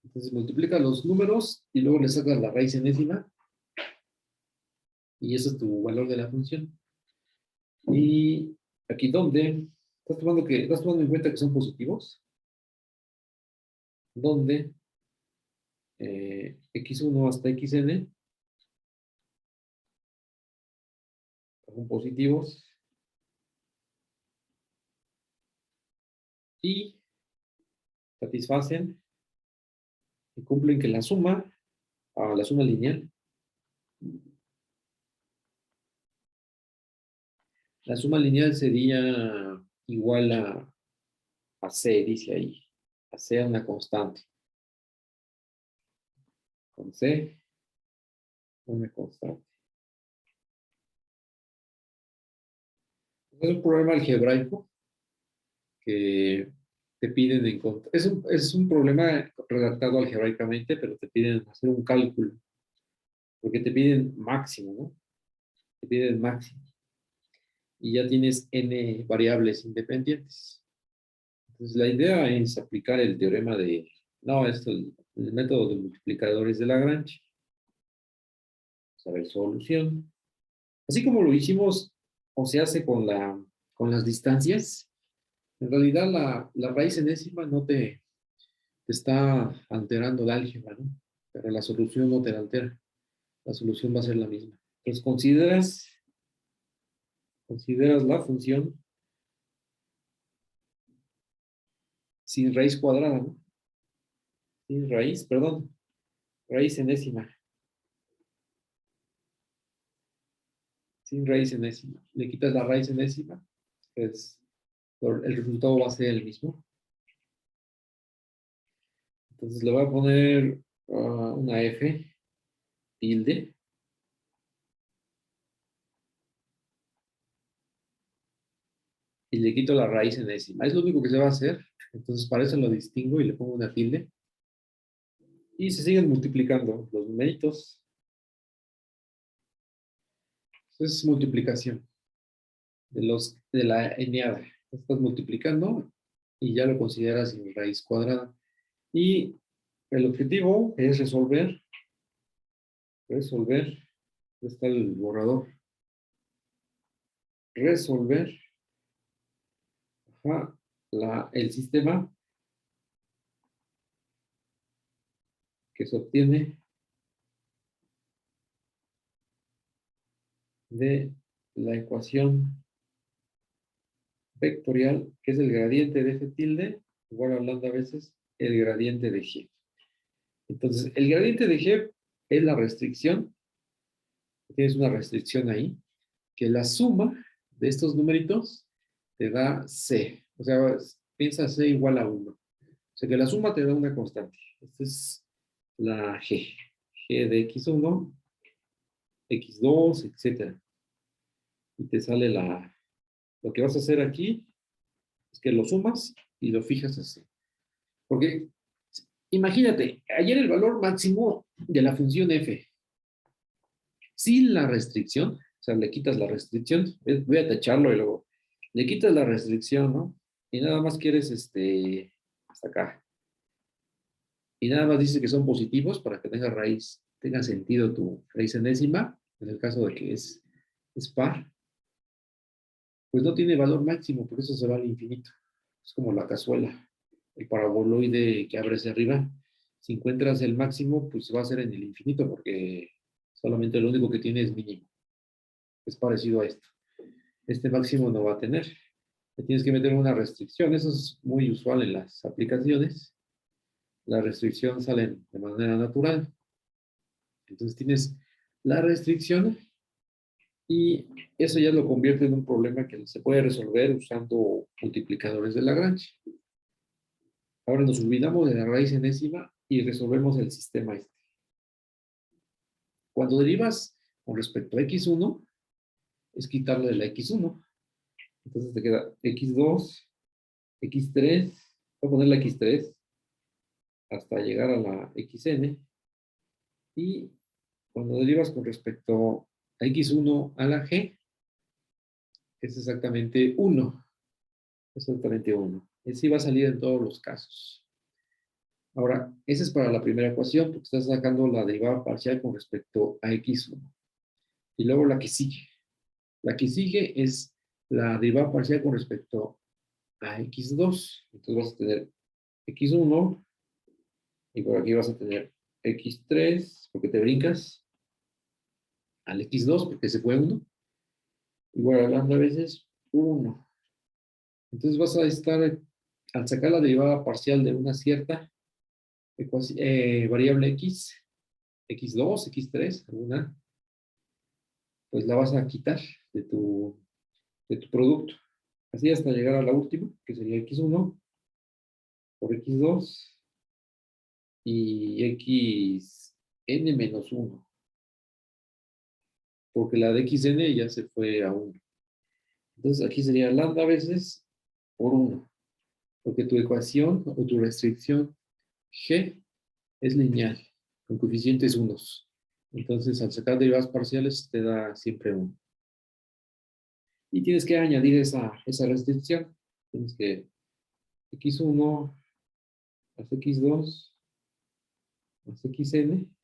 Entonces multiplica los números y luego le sacas la raíz enésima y ese es tu valor de la función. Y aquí donde estás tomando en cuenta que son positivos, donde x1 hasta xn son positivos y satisfacen y cumplen que la suma lineal, la suma lineal sería igual a c, dice ahí, a c una constante, con c una constante. Es un problema algebraico que te piden encontrar. Es un problema redactado algebraicamente, pero te piden hacer un cálculo, porque te piden máximo, ¿no? Te piden máximo. Y ya tienes n variables independientes. Entonces, la idea es aplicar el teorema de, no, el método de multiplicadores de Lagrange. Vamos a ver solución. Así como lo hicimos o se hace con las distancias, en realidad la raíz enésima no te está alterando el álgebra, ¿no? Pero la solución no te la altera. La solución va a ser la misma. Entonces consideras la función sin raíz cuadrada, ¿no? Sin raíz, perdón, raíz enésima. Sin raíz enésima. Le quitas la raíz enésima, pues el resultado va a ser el mismo. Entonces le voy a poner una F, tilde. Y le quito la raíz enésima. Es lo único que se va a hacer. Entonces para eso lo distingo y le pongo una tilde. Y se siguen multiplicando los numeritos. Es multiplicación de la eneada. Estás multiplicando y ya lo consideras en raíz cuadrada. Y el objetivo es resolver. Está el borrador. Resolver el sistema que se obtiene de la ecuación vectorial, que es el gradiente de f tilde, igual hablando a veces, el gradiente de g. Entonces, el gradiente de g es la restricción, tienes una restricción ahí, que la suma de estos numeritos te da c. O sea, piensa c igual a 1. O sea, que la suma te da una constante. Esta es la g. G de x1, x2, etc. Y te sale lo que vas a hacer aquí es que lo sumas y lo fijas así. Porque imagínate, ayer el valor máximo de la función f, sin la restricción, o sea, le quitas la restricción, voy a tacharlo y luego, le quitas la restricción, ¿no? Y nada más quieres, hasta acá. Y nada más dice que son positivos para que tenga sentido tu raíz enésima, en el caso de que es par, pues no tiene valor máximo, por eso se va al infinito. Es como la cazuela, el paraboloide que abre hacia arriba, Si encuentras el máximo, pues va a ser en el infinito, porque solamente lo único que tiene es mínimo. Es parecido a esto. Este máximo no va a tener. Le tienes que meter una restricción. Eso es muy usual en las aplicaciones. La restricción sale de manera natural. Entonces tienes la restricción y eso ya lo convierte en un problema que se puede resolver usando multiplicadores de Lagrange. Ahora nos olvidamos de la raíz enésima y resolvemos el sistema este. Cuando derivas con respecto a x1, es quitarle la x1. Entonces te queda x2, x3, voy a poner la x3 hasta llegar a la xn. Y cuando derivas con respecto a x1 a la g, es exactamente 1. Exactamente 1. Así va a salir en todos los casos. Ahora, esa es para la primera ecuación, porque estás sacando la derivada parcial con respecto a x1. Y luego la que sigue. La que sigue es la derivada parcial con respecto a x2. Entonces vas a tener x1 y por aquí vas a tener x3, porque te brincas al x2, porque se fue 1. Igual a lambda veces 1. Entonces vas a estar, al sacar la derivada parcial de una cierta variable x, x2, x3, alguna, pues la vas a quitar de tu producto. Así hasta llegar a la última, que sería x1 por x2 y xn menos 1. Porque la de xn ya se fue a 1. Entonces aquí sería lambda veces por 1. Porque tu ecuación o tu restricción g es lineal, con coeficientes unos. Entonces, al sacar derivadas parciales, te da siempre 1. Y tienes que añadir esa restricción. Tienes que x1 más x2 más xn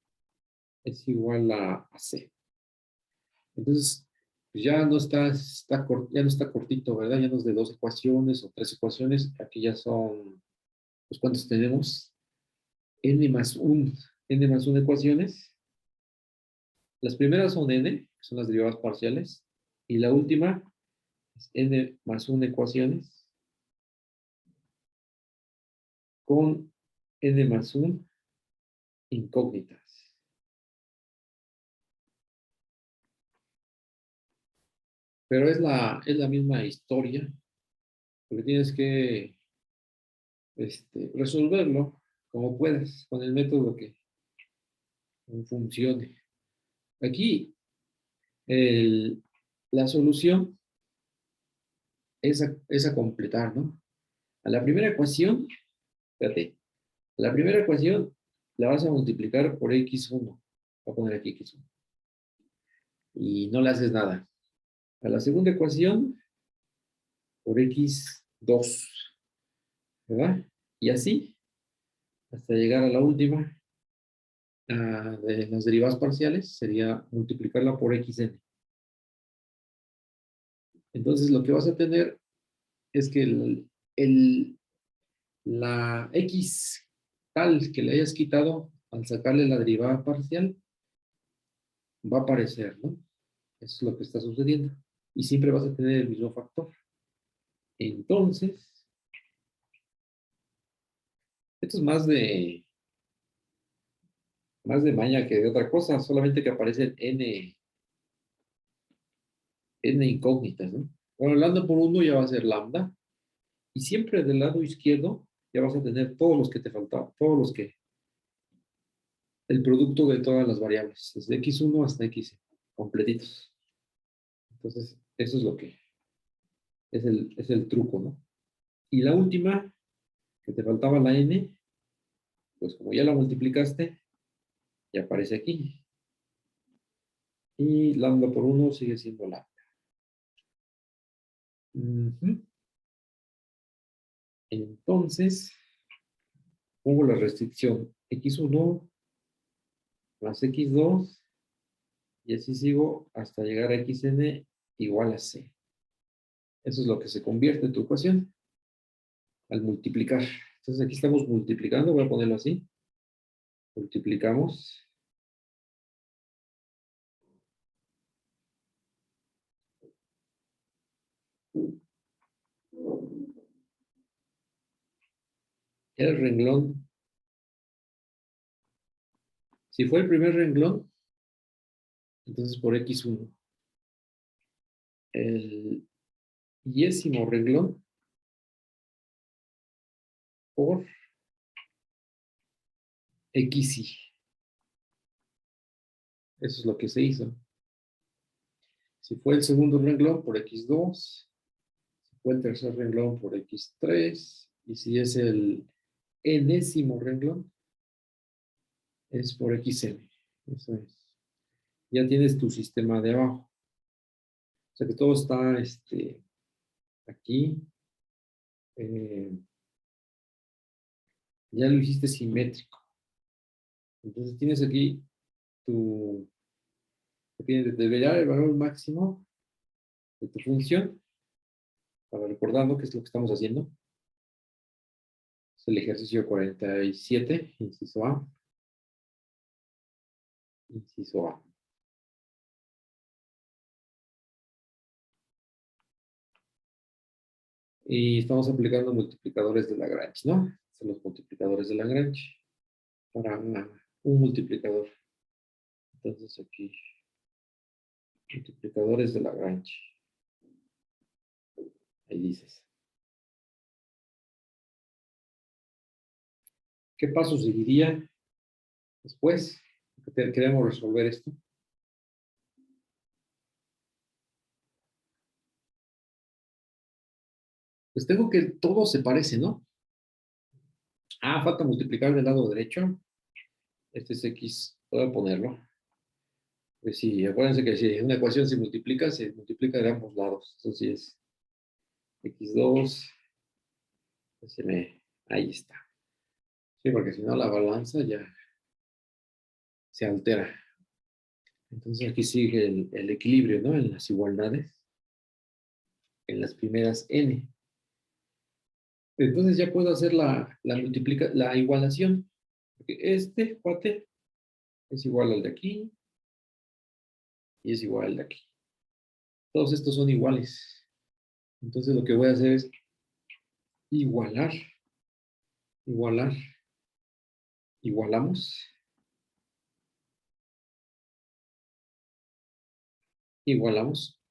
es igual a c. Entonces, pues ya no ya no está cortito, ¿verdad? Ya no es de 2 ecuaciones o 3 ecuaciones. Aquí ya son, pues, ¿cuántos tenemos? n más 1 ecuaciones. Las primeras son n, que son las derivadas parciales, y la última es n más 1 ecuaciones con n más 1 incógnitas. Pero es la misma historia, porque tienes que resolverlo como puedas, con el método que funcione. Aquí, la solución es a completar, ¿no? A la primera ecuación, fíjate, la primera ecuación la vas a multiplicar por x1. Voy a poner aquí x1. Y no le haces nada. A la segunda ecuación por x2, ¿verdad? Y así, hasta llegar a la última de las derivadas parciales, sería multiplicarla por xn. Entonces, lo que vas a tener es que la x tal que le hayas quitado al sacarle la derivada parcial va a aparecer, ¿no? Eso es lo que está sucediendo. Y siempre vas a tener el mismo factor. Entonces, esto es más de maña que de otra cosa, solamente que aparecen n incógnitas, ¿no? Bueno, el lambda por 1 ya va a ser lambda. Y siempre del lado izquierdo ya vas a tener todos los que te faltaban, el producto de todas las variables, desde x1 hasta xn, completitos. Entonces, eso es lo que es el truco, ¿no? Y la última, que te faltaba la n, pues como ya la multiplicaste, ya aparece aquí. Y lambda por 1 sigue siendo lambda. Entonces, pongo la restricción x1 más x2 y así sigo hasta llegar a xn igual a c. Eso es lo que se convierte en tu ecuación al multiplicar. Entonces aquí estamos multiplicando, voy a ponerlo así. multiplicamos. El renglón. Si fue el primer renglón, entonces por X1. El 10º renglón por XY. Eso es lo que se hizo. Si fue el segundo renglón por X2, si fue el tercer renglón por X3, y si es el enésimo renglón, es por XN. Eso es. Ya tienes tu sistema de abajo. O sea que todo está aquí. Ya lo hiciste simétrico. Entonces tienes aquí tu... Debería el valor máximo de tu función. Para recordando qué es lo que estamos haciendo. Es el ejercicio 47, inciso A. Inciso A. Y estamos aplicando multiplicadores de Lagrange, ¿no? Son los multiplicadores de Lagrange para un multiplicador. Entonces aquí, multiplicadores de Lagrange. Ahí dices. ¿Qué paso seguiría después? Queremos resolver esto. Pues tengo que todo se parece, ¿no? Falta multiplicar del lado derecho. Este es X. Voy a ponerlo. Pues sí, acuérdense que si una ecuación se multiplica de ambos lados. Entonces, X2, ahí está. Sí, porque si no la balanza ya se altera. Entonces aquí sigue el equilibrio, ¿no? En las igualdades, en las primeras n. Entonces ya puedo hacer la igualación. Porque este cuate es igual al de aquí y es igual al de aquí. Todos estos son iguales. Entonces lo que voy a hacer es igualar, igualar, igualamos, igualamos,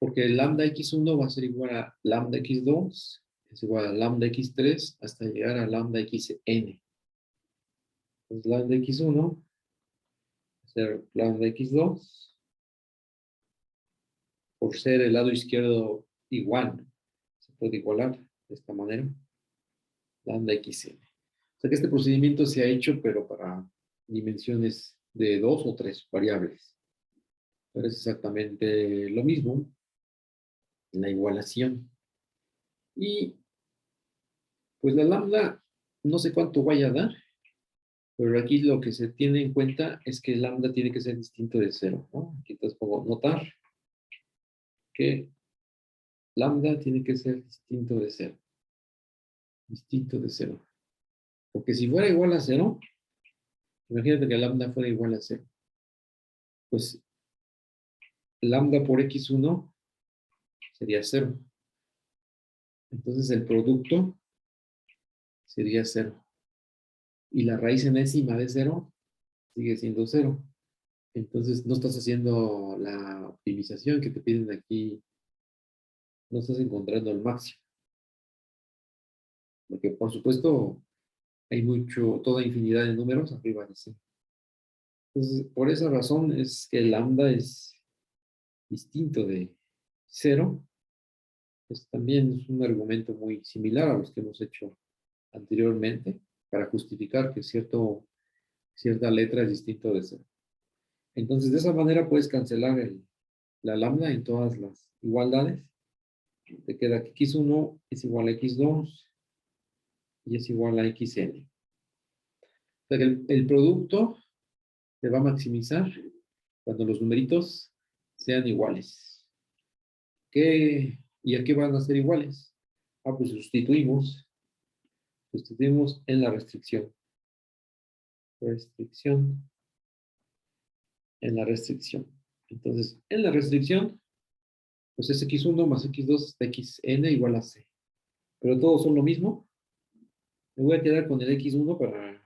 porque el lambda x1 va a ser igual a lambda x2, es igual a lambda x3 hasta llegar a lambda xn. Entonces lambda x1 va a ser lambda x2 por ser el lado izquierdo igual. Se puede igualar de esta manera. Lambda xn. O sea que este procedimiento se ha hecho, pero para dimensiones de 2 o 3 variables. Pero es exactamente lo mismo en la igualación. Y pues la lambda, no sé cuánto vaya a dar, pero aquí lo que se tiene en cuenta es que el lambda tiene que ser distinto de 0, ¿no? Aquí entonces pongo notar que lambda tiene que ser distinto de 0. Distinto de 0. Porque si fuera igual a 0, imagínate que lambda fuera igual a 0. Pues lambda por x1 sería 0. Entonces el producto sería 0. Y la raíz enésima de 0 sigue siendo 0. Entonces no estás haciendo la optimización que te piden aquí, no estás encontrando el máximo. Porque por supuesto hay toda infinidad de números arriba de 0. Entonces, por esa razón es que el lambda es distinto de 0. Pues también es un argumento muy similar a los que hemos hecho anteriormente para justificar que cierta letra es distinto de 0. Entonces, de esa manera puedes cancelar la lambda en todas las igualdades. Te queda que x1 es igual a x2 y es igual a xn. O sea que el producto se va a maximizar cuando los numeritos sean iguales. ¿Y a qué van a ser iguales? Pues sustituimos en la restricción. restricción, en la restricción. Entonces, en la restricción, pues es x1 más x2 hasta xn igual a c. Pero todos son lo mismo. Me voy a quedar con el x1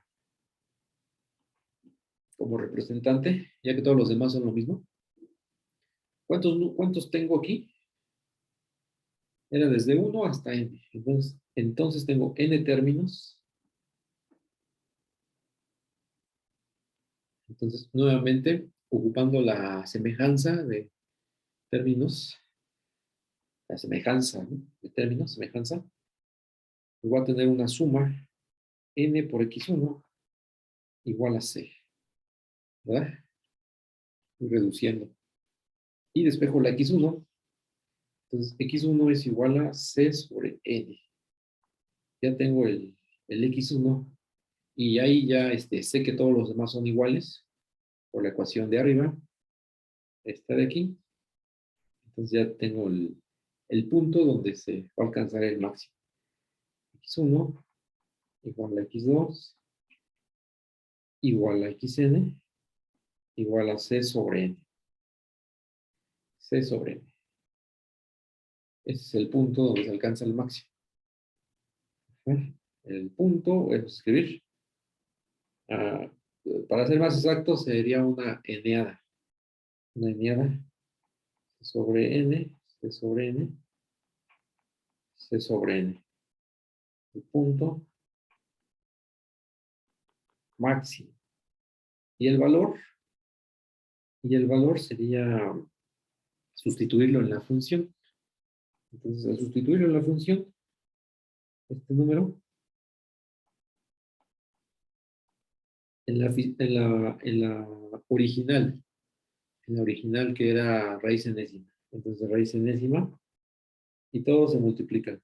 como representante, ya que todos los demás son lo mismo. ¿Cuántos tengo aquí? Era desde 1 hasta n. Entonces tengo n términos. Entonces, nuevamente, ocupando la semejanza de términos, la semejanza, ¿no? De términos, semejanza, voy a tener una suma n por x1 igual a c, ¿verdad? Voy reduciendo. Y despejo la x1. Entonces, x1 es igual a c sobre n. Ya tengo el x1 y ahí ya sé que todos los demás son iguales por la ecuación de arriba, esta de aquí. Entonces ya tengo el punto donde se va a alcanzar el máximo. x1 igual a x2 igual a xn igual a c sobre n. C sobre n. Ese es el punto donde se alcanza el máximo. El punto, voy a escribir. Uh, para ser más exacto, sería una eneada. Una eneada. C sobre n, C sobre n, C sobre n. El punto máximo. Y el valor sería sustituirlo en la función. Entonces, al sustituirlo en la función, este número, en la original que era raíz enésima. Entonces, raíz enésima, y todos se multiplican.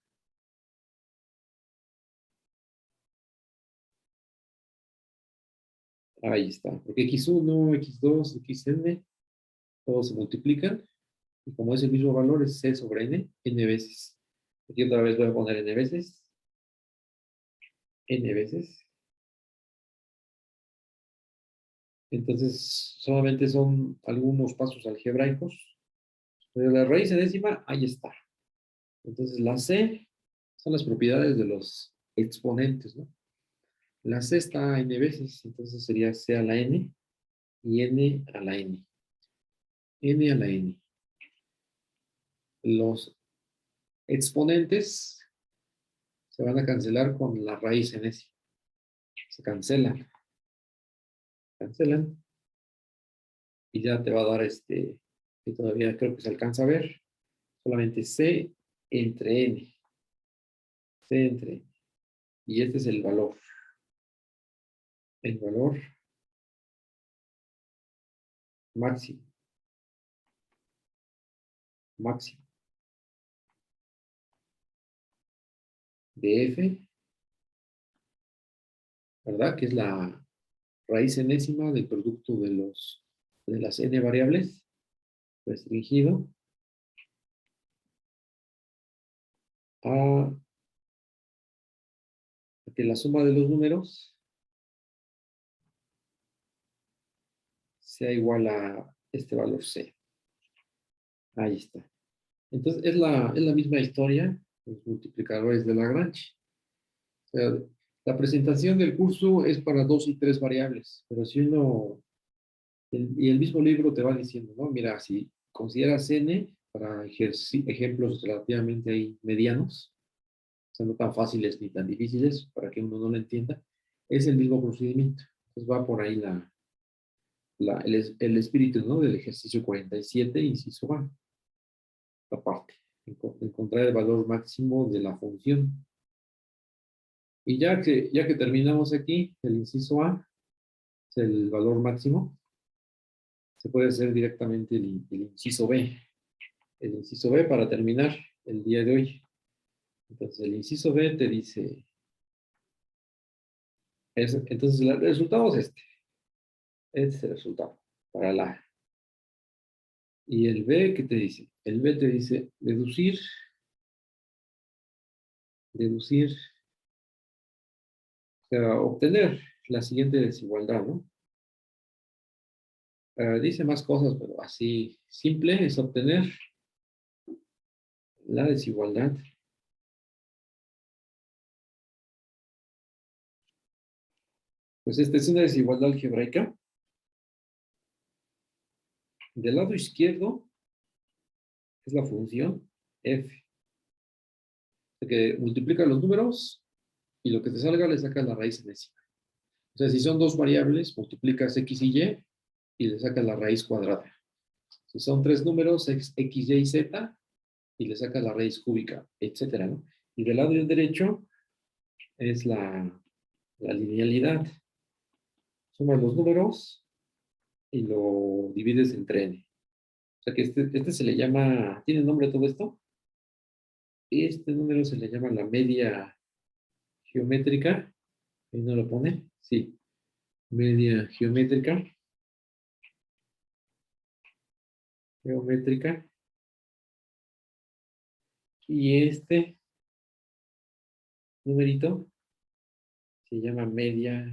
Ahí está. Porque x1, x2, xn, todos se multiplican. Y como es el mismo valor, es c sobre n veces. Aquí otra vez voy a poner n veces. N veces. Entonces, solamente son algunos pasos algebraicos. Pero la raíz enésima, ahí está. Entonces, la c son las propiedades de los exponentes, ¿no? La c está n veces, entonces sería c a la n y n a la n. N a la n. Los exponentes se van a cancelar con la raíz enésima. Se cancelan. Cancelan. Y ya te va a dar que todavía creo que se alcanza a ver. Solamente c entre n. C entre n. Y este es el valor. El valor máximo. Máximo. De f, ¿verdad? Que es la raíz enésima del producto de las n variables, restringido a que la suma de los números sea igual a este valor c. Ahí está. Entonces, es la misma historia, los multiplicadores de Lagrange. O sea, la presentación del curso es para 2 y 3 variables, pero si uno, y el mismo libro te va diciendo, ¿no? Mira, si consideras n para ejemplos relativamente ahí medianos, o sea, no tan fáciles ni tan difíciles, para que uno no lo entienda, es el mismo procedimiento. Entonces va por ahí el espíritu, ¿no? Del ejercicio 47, inciso A, la parte, encontrar el valor máximo de la función. Y ya que terminamos aquí, el inciso A es el valor máximo, se puede hacer directamente el inciso B. El inciso B para terminar el día de hoy. Entonces, el inciso B te dice, entonces el resultado es este. Este es el resultado para la A. Y el B, ¿qué te dice? El B te dice deducir, o sea, obtener la siguiente desigualdad, ¿no? Dice más cosas, pero así simple es obtener la desigualdad pues esta es una desigualdad algebraica. Del lado izquierdo es la función f, que multiplica los números y lo que te salga le sacas la raíz enésima. O sea, si son dos variables, multiplicas x y le sacas la raíz cuadrada. Si son tres números, x, y, z, y le sacas la raíz cúbica, etcétera, ¿no? Y del lado derecho es la linealidad. Sumas los números y lo divides entre n. O sea que este se le llama, ¿tiene nombre todo esto? Este número se le llama la media geométrica. Ahí no lo pone. Sí, media geométrica. Geométrica. Y este numerito se llama media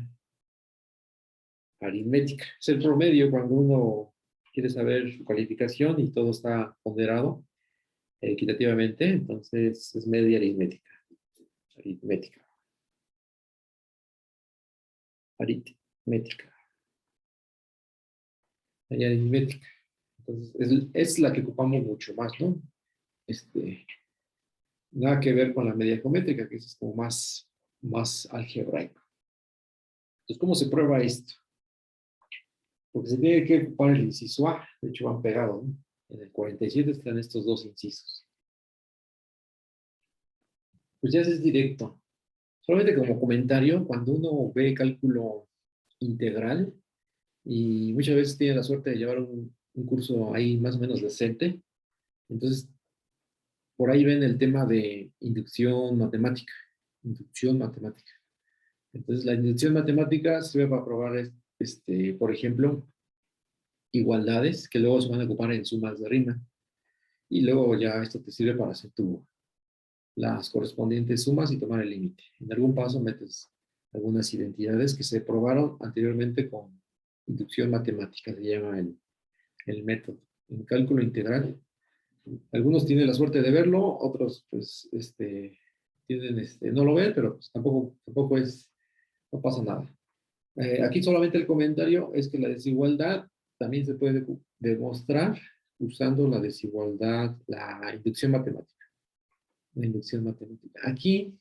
aritmética. Es el promedio cuando uno quiere saber su calificación y todo está ponderado equitativamente. Entonces es media aritmética. Aritmética. Aritmética. Media aritmética. Entonces es la que ocupamos mucho más, ¿no? Nada que ver con la media geométrica, que es como más algebraico. Entonces, ¿cómo se prueba esto? Porque se tiene que ocupar el inciso A, de hecho van pegados, ¿no? En el 47 están estos dos incisos. Pues ya es directo. Solamente como comentario, cuando uno ve cálculo integral y muchas veces tiene la suerte de llevar un curso ahí más o menos decente, entonces por ahí ven el tema de inducción matemática. Inducción matemática. Entonces, la inducción matemática sirve para probar, por ejemplo, igualdades que luego se van a ocupar en sumas de rima. Y luego ya esto te sirve para hacer las correspondientes sumas y tomar el límite. En algún paso metes algunas identidades que se probaron anteriormente con inducción matemática, se llama el método. En cálculo integral, algunos tienen la suerte de verlo, otros pues no lo ven, pero pues, tampoco no pasa nada. Aquí solamente el comentario es que la desigualdad también se puede demostrar usando la desigualdad, la inducción matemática. La inducción matemática. Aquí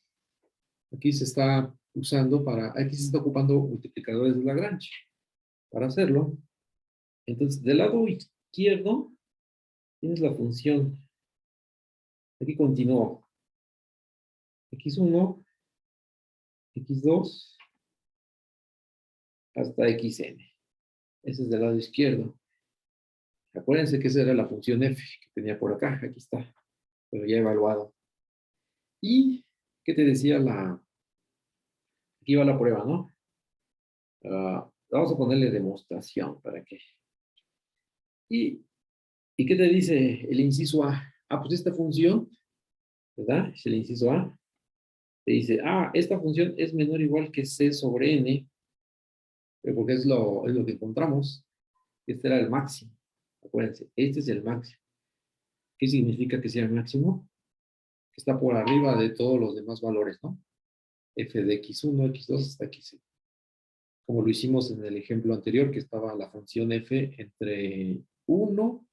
se está aquí se está ocupando multiplicadores de Lagrange para hacerlo. Entonces, del lado izquierdo tienes la función. Aquí continúo. X1, X2, hasta XN. Ese es del lado izquierdo. Acuérdense que esa era la función f que tenía por acá. Aquí está. Pero ya evaluado. ¿Y qué te decía aquí va la prueba, ¿no? Vamos a ponerle demostración para que. ¿Y qué te dice el inciso A? Pues esta función, ¿verdad? Es el inciso A. Te dice, esta función es menor o igual que C sobre N, porque es lo que encontramos. Este era el máximo. Acuérdense, este es el máximo. ¿Qué significa que sea el máximo? Que está por arriba de todos los demás valores, ¿no? F de X1, X2 hasta Xn. Como lo hicimos en el ejemplo anterior, que estaba la función f entre 1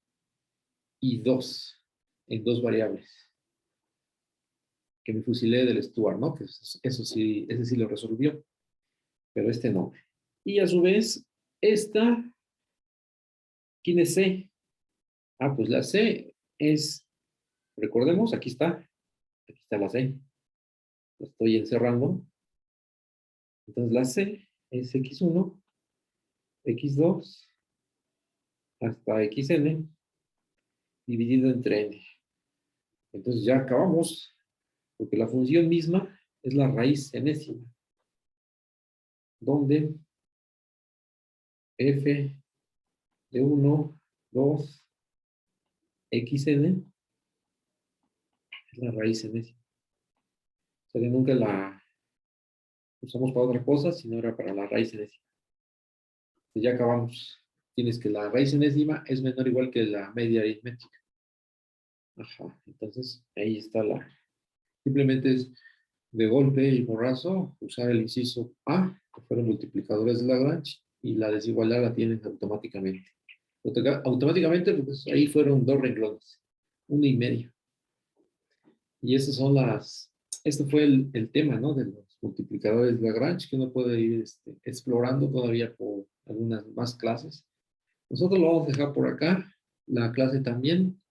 y 2, en dos variables, que me fusilé del Stuart, ¿no? Que eso sí, ese sí lo resolvió, pero este no. Y a su vez, esta, ¿quién es C? Pues la C es, recordemos, aquí está la C, la estoy encerrando. Entonces la C es X1, X2, hasta XN, dividido entre N. Entonces ya acabamos, porque la función misma es la raíz enésima, donde f de 1, 2, xn es la raíz enésima. O sea que nunca usamos para otra cosa, sino era para la raíz enésima. Ya acabamos. Tienes que la raíz enésima es menor o igual que la media aritmética. Ajá, entonces ahí está la. Simplemente es de golpe y porrazo usar el inciso A, que fueron multiplicadores de Lagrange, y la desigualdad la tienes automáticamente. Automáticamente, pues ahí fueron dos renglones, uno y medio. Y esas son este fue el tema, ¿no? De los multiplicadores de Lagrange, que uno puede ir explorando todavía por algunas más clases. Nosotros lo vamos a dejar por acá, la clase también.